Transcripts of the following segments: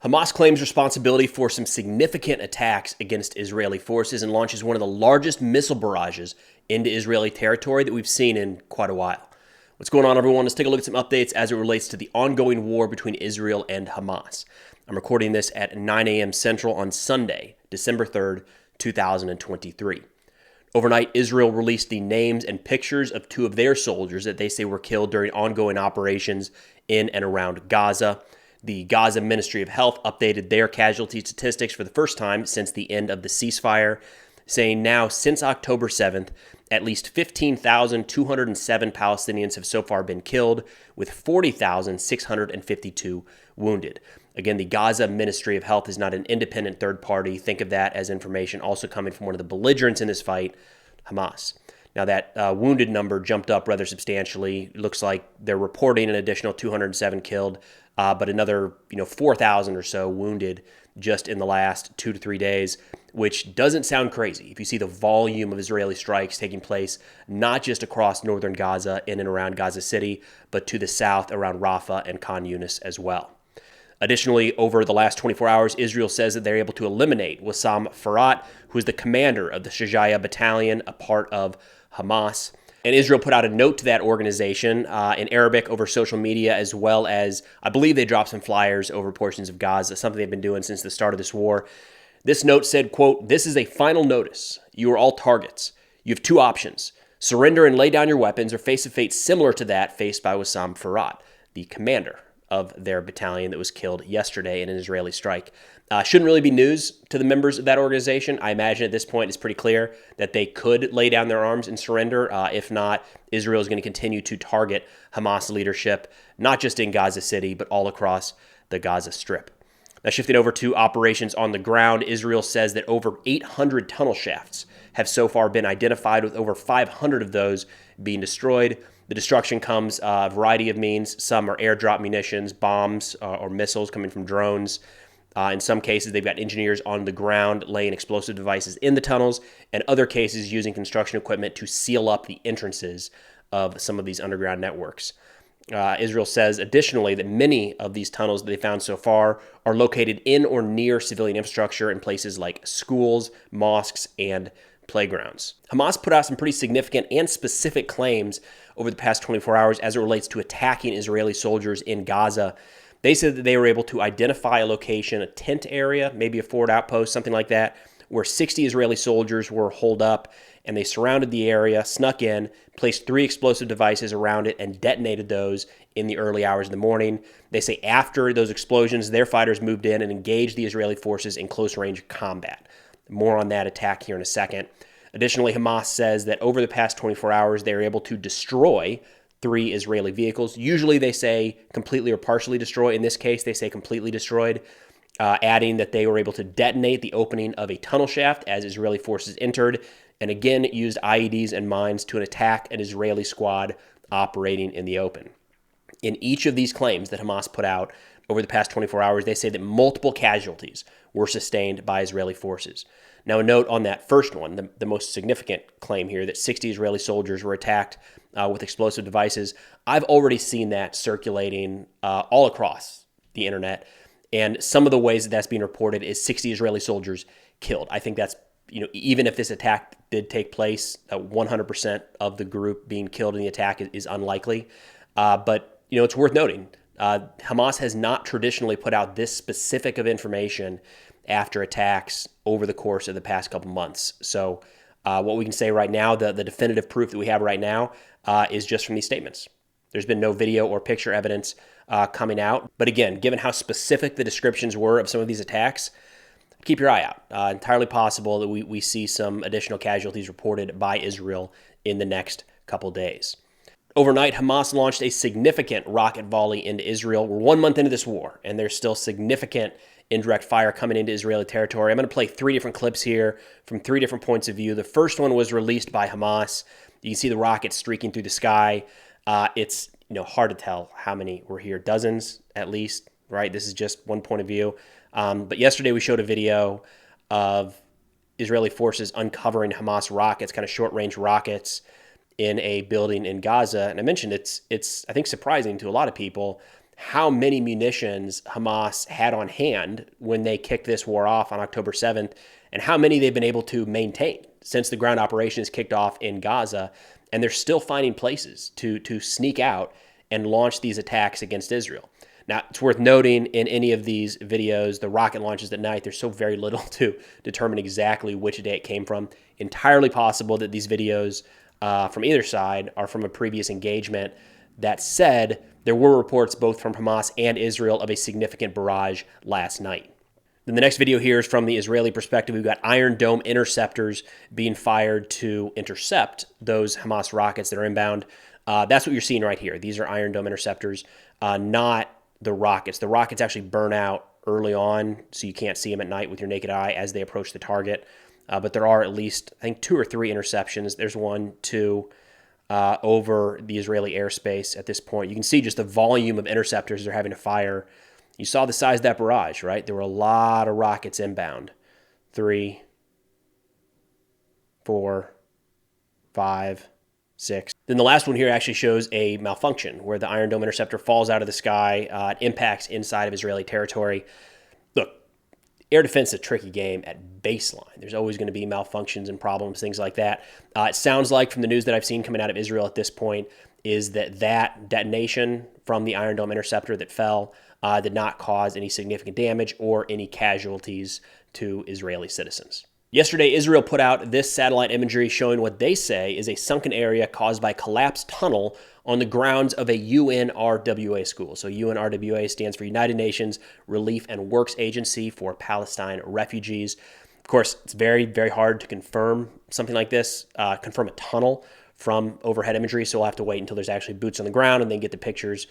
Hamas claims responsibility for some significant attacks against Israeli forces and launches one of the largest missile barrages into Israeli territory that we've seen in quite a while. What's going on, everyone? Let's take a look at some updates as it relates to the ongoing war between Israel and Hamas. I'm recording this at 9 a.m. Central on Sunday, December 3rd, 2023. Overnight, Israel released the names and pictures of two of their soldiers that they say were killed during ongoing operations in and around Gaza. The Gaza Ministry of Health updated their casualty statistics for the first time since the end of the ceasefire, saying now since October 7th, at least 15,207 Palestinians have so far been killed, with 40,652 wounded. Again, the Gaza Ministry of Health is not an independent third party. Think of that as information also coming from one of the belligerents in this fight, Hamas. Now, that wounded number jumped up rather substantially. It looks like they're reporting an additional 207 killed, but another 4,000 or so wounded just in the last 2 to 3 days, which doesn't sound crazy if you see the volume of Israeli strikes taking place, not just across northern Gaza in and around Gaza City, but to the south around Rafah and Khan Yunis as well. Additionally, over the last 24 hours, Israel says that they're able to eliminate Wissam Farat, who is the commander of the Shajaya battalion, a part of Hamas. And Israel put out a note to that organization in Arabic over social media, as well as, I believe they dropped some flyers over portions of Gaza, something they've been doing since the start of this war. This note said, quote, "This is a final notice. You are all targets. You have two options. Surrender and lay down your weapons or face a fate similar to that faced by Wissam Farat, the commander of their battalion that was killed yesterday in an Israeli strike." Shouldn't really be news to the members of that organization. I imagine at this point it's pretty clear that they could lay down their arms and surrender. If not, Israel is going to continue to target Hamas leadership, not just in Gaza City, but all across the Gaza Strip. Now, shifting over to operations on the ground, Israel says that over 800 tunnel shafts have so far been identified, with over 500 of those being destroyed. The destruction comes a variety of means. Some are airdrop munitions, bombs, or missiles coming from drones. In some cases, they've got engineers on the ground laying explosive devices in the tunnels, and other cases using construction equipment to seal up the entrances of some of these underground networks. Israel says additionally that many of these tunnels that they found so far are located in or near civilian infrastructure in places like schools, mosques, and playgrounds. Hamas put out some pretty significant and specific claims over the past 24 hours as it relates to attacking Israeli soldiers in Gaza. They said that they were able to identify a location, a tent area, maybe a forward outpost, something like that, where 60 Israeli soldiers were holed up, and they surrounded the area, snuck in, placed 3 explosive devices around it, and detonated those in the early hours of the morning. They say after those explosions, their fighters moved in and engaged the Israeli forces in close-range combat. More on that attack here in a second. Additionally, Hamas says that over the past 24 hours, they were able to destroy 3 Israeli vehicles. Usually they say completely or partially destroy. In this case, they say completely destroyed, adding that they were able to detonate the opening of a tunnel shaft as Israeli forces entered, and again used IEDs and mines to attack an Israeli squad operating in the open. In each of these claims that Hamas put out over the past 24 hours, they say that multiple casualties were sustained by Israeli forces. Now, a note on that first one, the most significant claim here, that 60 Israeli soldiers were attacked with explosive devices. I've already seen that circulating all across the internet, and some of the ways that that's being reported is 60 Israeli soldiers killed. I think that's, even if this attack did take place, 100% of the group being killed in the attack is unlikely. But, it's worth noting, Hamas has not traditionally put out this specific of information after attacks over the course of the past couple months. So what we can say right now, the definitive proof that we have right now is just from these statements. There's been no video or picture evidence coming out. But again, given how specific the descriptions were of some of these attacks, keep your eye out. Entirely possible that we see some additional casualties reported by Israel in the next couple days. Overnight, Hamas launched a significant rocket volley into Israel. We're 1 month into this war, and there's still significant indirect fire coming into Israeli territory. I'm going to play 3 different clips here from 3 different points of view. The first one was released by Hamas. You can see the rockets streaking through the sky. It's hard to tell how many were here. Dozens at least, right? This is just one point of view. But yesterday we showed a video of Israeli forces uncovering Hamas rockets, kind of short-range rockets, in a building in Gaza. And I mentioned it's I think surprising to a lot of people how many munitions Hamas had on hand when they kicked this war off on October 7th, and how many they've been able to maintain since the ground operations kicked off in Gaza. And they're still finding places to sneak out and launch these attacks against Israel. Now, it's worth noting in any of these videos, the rocket launches at night, there's so very little to determine exactly which day it came from. Entirely possible that these videos from either side are from a previous engagement. That said, there were reports both from Hamas and Israel of a significant barrage last night. Then the next video here is from the Israeli perspective. We've got Iron Dome interceptors being fired to intercept those Hamas rockets that are inbound. That's what you're seeing right here. These are Iron Dome interceptors, not the rockets. The rockets actually burn out early on, so you can't see them at night with your naked eye as they approach the target. But there are at least, I think, 2 or 3 interceptions. There's 1, 2 over the Israeli airspace at this point. You can see just the volume of interceptors they're having to fire. You saw the size of that barrage, right? There were a lot of rockets inbound. 3, 4, 5, 6. Then the last one here actually shows a malfunction where the Iron Dome interceptor falls out of the sky, it impacts inside of Israeli territory. Look, air defense is a tricky game at baseline. There's always going to be malfunctions and problems, things like that. It sounds like from the news that I've seen coming out of Israel at this point is that detonation from the Iron Dome interceptor that fell did not cause any significant damage or any casualties to Israeli citizens. Yesterday, Israel put out this satellite imagery showing what they say is a sunken area caused by collapsed tunnel on the grounds of a UNRWA school. So UNRWA stands for United Nations Relief and Works Agency for Palestine Refugees. Of course, it's very, very hard to confirm something like this, confirm a tunnel from overhead imagery. So we'll have to wait until there's actually boots on the ground and then get the pictures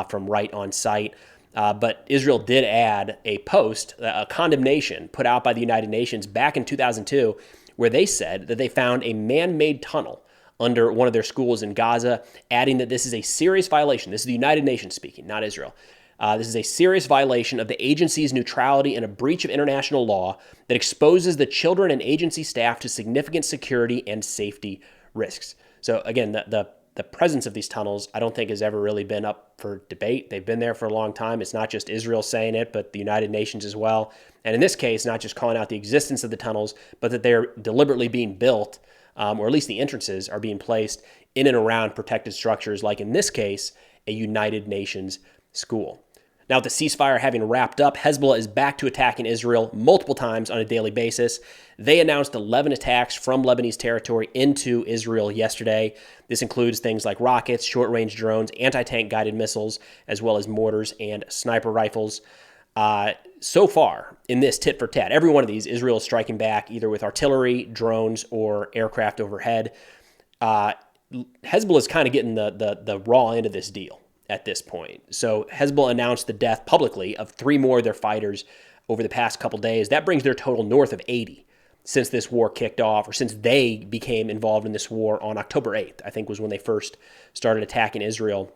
from right on site. But Israel did add a post, a condemnation put out by the United Nations back in 2002, where they said that they found a man-made tunnel under one of their schools in Gaza, adding that this is a serious violation. This is the United Nations speaking, not Israel. This is a serious violation of the agency's neutrality and a breach of international law that exposes the children and agency staff to significant security and safety risks. So again, the presence of these tunnels, I don't think has ever really been up for debate. They've been there for a long time. It's not just Israel saying it, but the United Nations as well. And in this case, not just calling out the existence of the tunnels, but that they're deliberately being built, or at least the entrances are being placed in and around protected structures, like in this case, a United Nations school. Now, with the ceasefire having wrapped up, Hezbollah is back to attacking Israel multiple times on a daily basis. They announced 11 attacks from Lebanese territory into Israel yesterday. This includes things like rockets, short-range drones, anti-tank guided missiles, as well as mortars and sniper rifles. So far, in this tit-for-tat, every one of these, Israel is striking back either with artillery, drones, or aircraft overhead. Hezbollah is kind of getting the raw end of this deal at this point. So Hezbollah announced the death publicly of 3 more of their fighters over the past couple days. That brings their total north of 80 since this war kicked off, or since they became involved in this war on October 8th, I think was when they first started attacking Israel.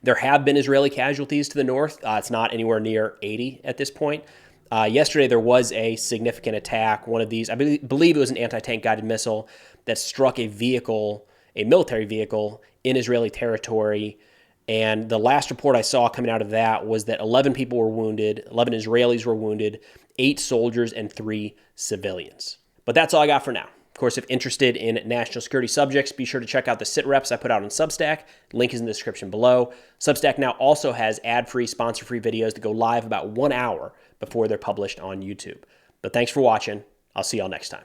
There have been Israeli casualties to the north. It's not anywhere near 80 at this point. Yesterday, there was a significant attack. One of these, I believe it was an anti-tank guided missile that struck a vehicle, a military vehicle in Israeli territory. And the last report I saw coming out of that was that 11 people were wounded, 11 Israelis were wounded, 8 soldiers and 3 civilians. But that's all I got for now. Of course, if interested in national security subjects, be sure to check out the sit reps I put out on Substack. Link is in the description below. Substack now also has ad-free, sponsor-free videos that go live about 1 hour before they're published on YouTube. But thanks for watching. I'll see y'all next time.